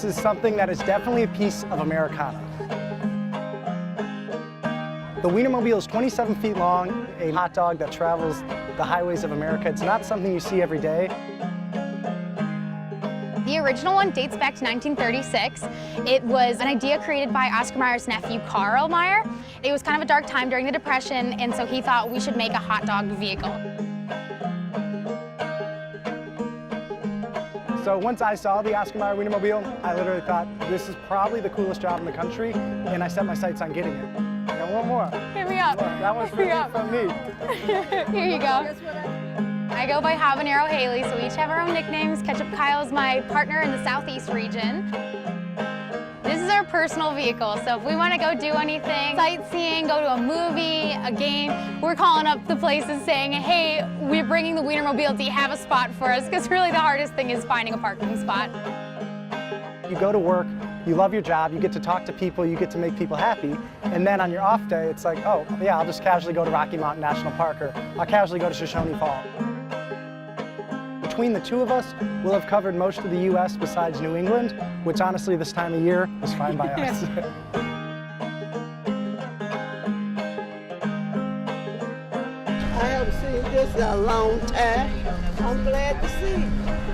This is something that is definitely a piece of Americana. The Wienermobile is 27 feet long, a hot dog that travels the highways of America. It's not something you see every day. The original one dates back to 1936. It was an idea created by Oscar Mayer's nephew, Carl Meyer. It was kind of a dark time during the Depression, and so he thought we should make a hot dog vehicle. So once I saw the Oscar Mayer Wienermobile, I literally thought, this is probably the coolest job in the country, and I set my sights on getting it. I got one more. Hit me up. That one's from me. Here you go. I go by Habanero Haley, so we each have our own nicknames. Ketchup Kyle's my partner in the Southeast region. This is our personal vehicle, so if we want to go do anything, sightseeing, go to a movie, a game, we're calling up the places saying, hey, we're bringing the Wienermobile, do you have a spot for us? Because really the hardest thing is finding a parking spot. You go to work, you love your job, you get to talk to people, you get to make people happy, and then on your off day, it's like, oh, yeah, I'll just casually go to Rocky Mountain National Park, or I'll casually go to Shoshone Falls. Between the two of us, we'll have covered most of the U.S. besides New England, which honestly this time of year is fine by us. I haven't seen this in a long time. I'm glad to see you.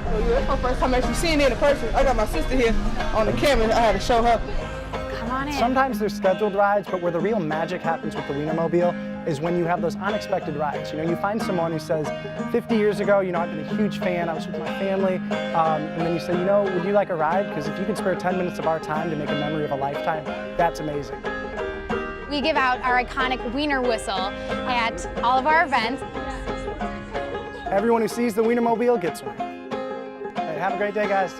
Oh, yeah, that's my first time actually seeing it in person. I got my sister here on the camera, I had to show her. Come on in. Sometimes there's scheduled rides, but where the real magic happens with the Wienermobile is when you have those unexpected rides. You know, you find someone who says, 50 years ago, you know, I've been a huge fan, I was with my family, and then you say, you know, would you like a ride? Because if you could spare 10 minutes of our time to make a memory of a lifetime, that's amazing. We give out our iconic Wiener whistle at all of our events. Everyone who sees the Wienermobile gets one. Hey, have a great day, guys.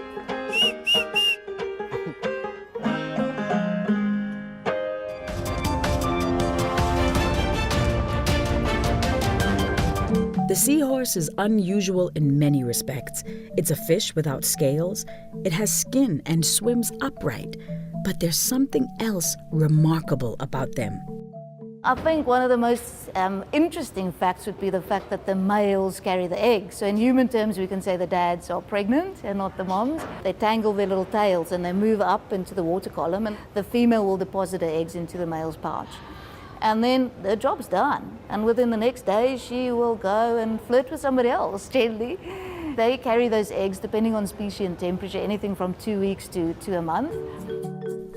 The seahorse is unusual in many respects. It's a fish without scales. It has skin and swims upright. But there's something else remarkable about them. I think one of the most interesting facts would be the fact that the males carry the eggs. So in human terms, we can say the dads are pregnant and not the moms. They tangle their little tails and they move up into the water column, and the female will deposit her eggs into the male's pouch. And then the job's done. And within the next day, she will go and flirt with somebody else, gently. They carry those eggs, depending on species and temperature, anything from 2 weeks to a month.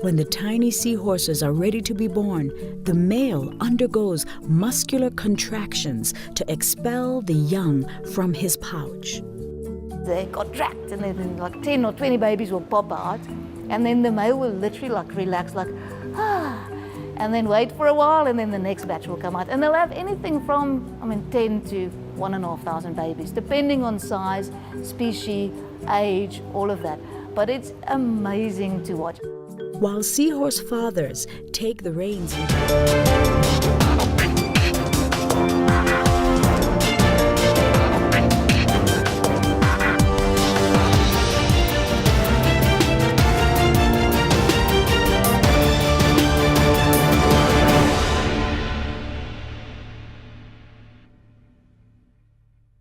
When the tiny seahorses are ready to be born, the male undergoes muscular contractions to expel the young from his pouch. They contract, and then like 10 or 20 babies will pop out. And then the male will literally like relax, like, ah. And then wait for a while, and then the next batch will come out. And they'll have anything from, 10 to 1,500 babies, depending on size, species, age, all of that. But it's amazing to watch. While seahorse fathers take the reins